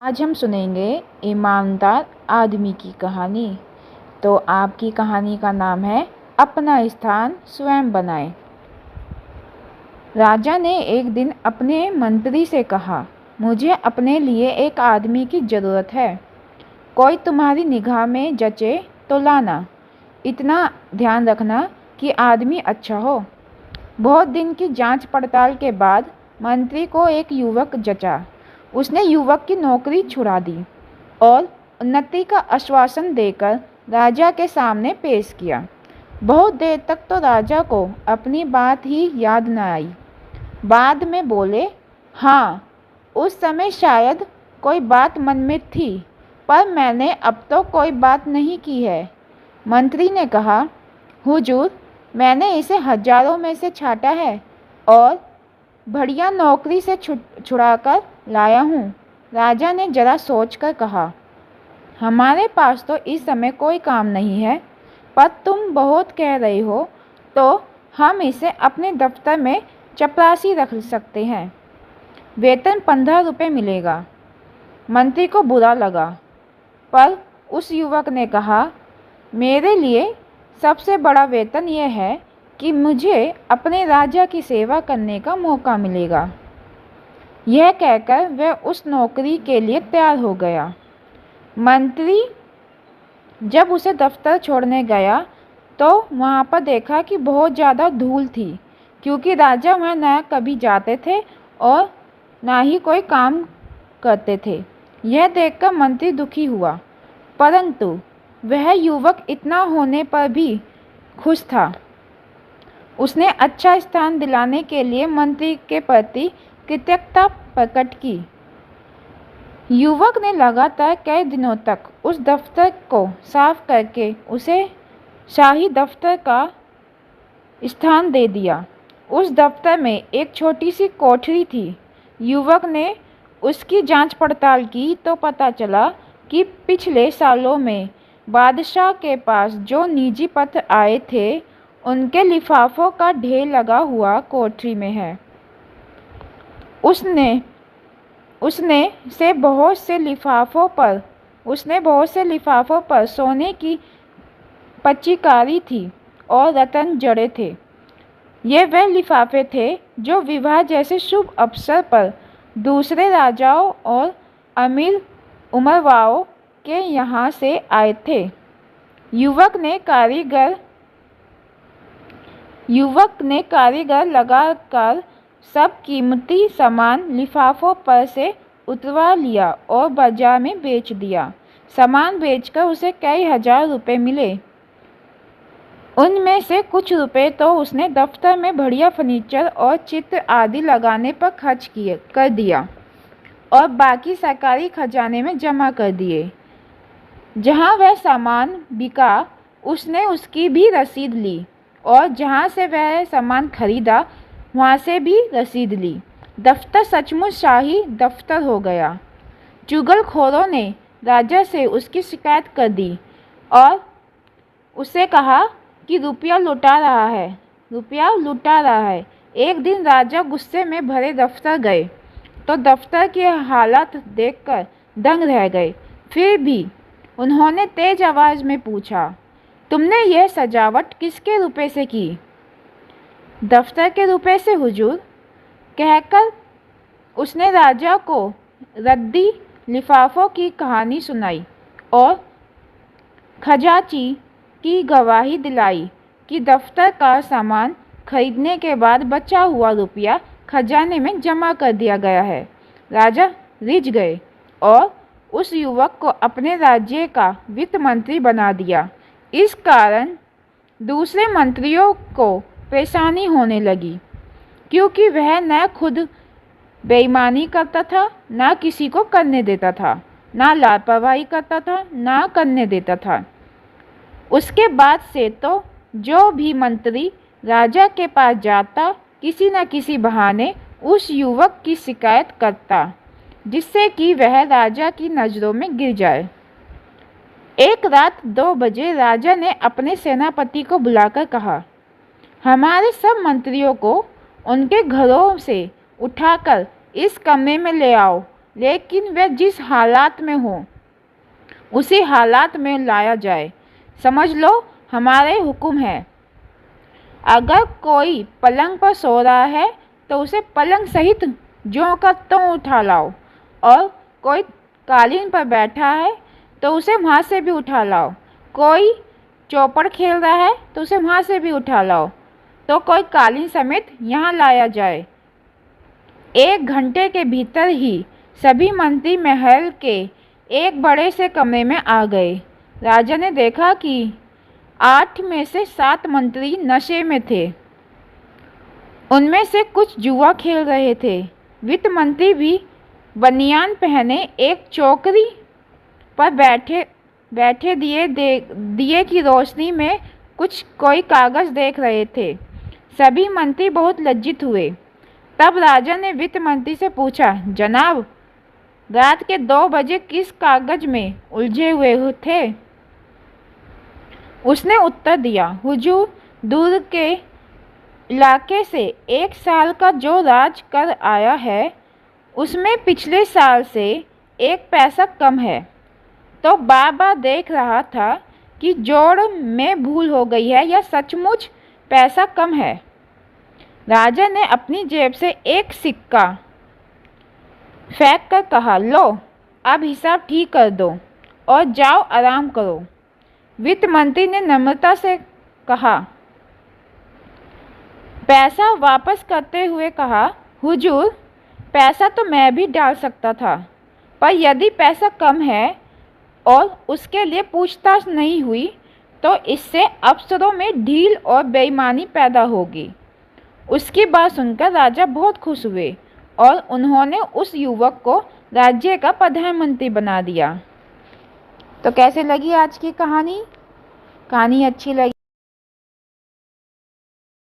आज हम सुनेंगे ईमानदार आदमी की कहानी। तो आपकी कहानी का नाम है अपना स्थान स्वयं बनाएं। राजा ने एक दिन अपने मंत्री से कहा, मुझे अपने लिए एक आदमी की ज़रूरत है। कोई तुम्हारी निगाह में जचे तो लाना। इतना ध्यान रखना कि आदमी अच्छा हो। बहुत दिन की जांच पड़ताल के बाद मंत्री को एक युवक जचा। उसने युवक की नौकरी छुड़ा दी और उन्नति का आश्वासन देकर राजा के सामने पेश किया। बहुत देर तक तो राजा को अपनी बात ही याद न आई। बाद में बोले, हाँ, उस समय शायद कोई बात मन में थी, पर मैंने अब तो कोई बात नहीं की है। मंत्री ने कहा, हुजूर, मैंने इसे हजारों में से छांटा है और बढ़िया नौकरी से छुड़ाकर लाया हूँ। राजा ने जरा सोचकर कहा, हमारे पास तो इस समय कोई काम नहीं है, पर तुम बहुत कह रहे हो तो हम इसे अपने दफ्तर में चपरासी रख सकते हैं। वेतन 15 रुपये मिलेगा। मंत्री को बुरा लगा, पर उस युवक ने कहा, मेरे लिए सबसे बड़ा वेतन यह है कि मुझे अपने राजा की सेवा करने का मौका मिलेगा। यह कहकर वह उस नौकरी के लिए तैयार हो गया। मंत्री जब उसे दफ्तर छोड़ने गया तो वहाँ पर देखा कि बहुत ज़्यादा धूल थी, क्योंकि राजा वहाँ न कभी जाते थे और ना ही कोई काम करते थे। यह देखकर मंत्री दुखी हुआ, परंतु वह युवक इतना होने पर भी खुश था। उसने अच्छा स्थान दिलाने के लिए मंत्री के प्रति कृतज्ञता प्रकट की। युवक ने लगातार कई दिनों तक उस दफ्तर को साफ करके उसे शाही दफ्तर का स्थान दे दिया। उस दफ्तर में एक छोटी सी कोठरी थी। युवक ने उसकी जांच पड़ताल की तो पता चला कि पिछले सालों में बादशाह के पास जो निजी पत्र आए थे उनके लिफाफों का ढेर लगा हुआ कोठरी में है। उसने बहुत से लिफाफों पर सोने की पच्चीकारी थी और रत्न जड़े थे। ये वह लिफाफे थे जो विवाह जैसे शुभ अवसर पर दूसरे राजाओं और अमीर उमरवाओं के यहाँ से आए थे। युवक ने कारीगर लगाकर सब कीमती सामान लिफाफों पर से उतरवा लिया और बाजार में बेच दिया। सामान बेचकर उसे कई हजार रुपए मिले। उनमें से कुछ रुपए तो उसने दफ्तर में बढ़िया फर्नीचर और चित्र आदि लगाने पर खर्च कर दिया और बाकी सरकारी खजाने में जमा कर दिए। जहाँ वह सामान बिका उसने उसकी भी रसीद ली और जहाँ से वह सामान खरीदा वहाँ से भी रसीद ली। दफ्तर सचमुच शाही दफ्तर हो गया। चुगलखोरों ने राजा से उसकी शिकायत कर दी और उससे कहा कि रुपया लुटा रहा है। एक दिन राजा गुस्से में भरे दफ्तर गए तो दफ्तर की हालत देखकर दंग रह गए। फिर भी उन्होंने तेज आवाज़ में पूछा, तुमने यह सजावट किसके रुपए से की? दफ्तर के रुपए से हुजूर, कहकर उसने राजा को रद्दी लिफाफों की कहानी सुनाई और खजांची की गवाही दिलाई कि दफ्तर का सामान खरीदने के बाद बचा हुआ रुपया खजाने में जमा कर दिया गया है। राजा रिझ गए और उस युवक को अपने राज्य का वित्त मंत्री बना दिया। इस कारण दूसरे मंत्रियों को परेशानी होने लगी, क्योंकि वह न खुद बेईमानी करता था, न किसी को करने देता था, न लापरवाही करता था, न करने देता था। उसके बाद से तो जो भी मंत्री राजा के पास जाता किसी न किसी बहाने उस युवक की शिकायत करता, जिससे कि वह राजा की नज़रों में गिर जाए। एक रात 2 बजे राजा ने अपने सेनापति को बुलाकर कहा, हमारे सब मंत्रियों को उनके घरों से उठाकर इस कमरे में ले आओ लेकिन वह जिस हालात में हो उसी हालात में लाया जाए। समझ लो हमारे हुक्म है। अगर कोई पलंग पर सो रहा है तो उसे पलंग सहित ज्यों का त्यों उठा लाओ, और कोई कालीन पर बैठा है तो उसे वहाँ से भी उठा लाओ। कोई चौपड़ खेल रहा है तो उसे वहाँ से भी उठा लाओ, तो कोई कालीन समेत यहाँ लाया जाए। 1 घंटे के भीतर ही सभी मंत्री महल के एक बड़े से कमरे में आ गए। राजा ने देखा कि 8 में से 7 मंत्री नशे में थे। उनमें से कुछ जुआ खेल रहे थे। वित्त मंत्री भी बनियान पहने एक चौकरी पर बैठे दिए की रोशनी में कोई कागज देख रहे थे। सभी मंत्री बहुत लज्जित हुए। तब राजा ने वित्त मंत्री से पूछा, जनाब, रात के 2 बजे किस कागज में उलझे हुए थे? उसने उत्तर दिया, हुजूर, दूर के इलाके से 1 साल का जो राज कर आया है उसमें पिछले साल से 1 पैसा कम है, तो बार बार देख रहा था कि जोड़ में भूल हो गई है या सचमुच पैसा कम है। राजा ने अपनी जेब से 1 सिक्का फेंक कर कहा, लो, अब हिसाब ठीक कर दो और जाओ आराम करो। वित्त मंत्री ने नम्रता से कहा, पैसा वापस करते हुए कहा, हुजूर, पैसा तो मैं भी डाल सकता था, पर यदि पैसा कम है और उसके लिए पूछताछ नहीं हुई तो इससे अफसरों में ढील और बेईमानी पैदा होगी। उसकी बात सुनकर राजा बहुत खुश हुए और उन्होंने उस युवक को राज्य का प्रधानमंत्री बना दिया। तो कैसे लगी आज की कहानी? कहानी अच्छी लगी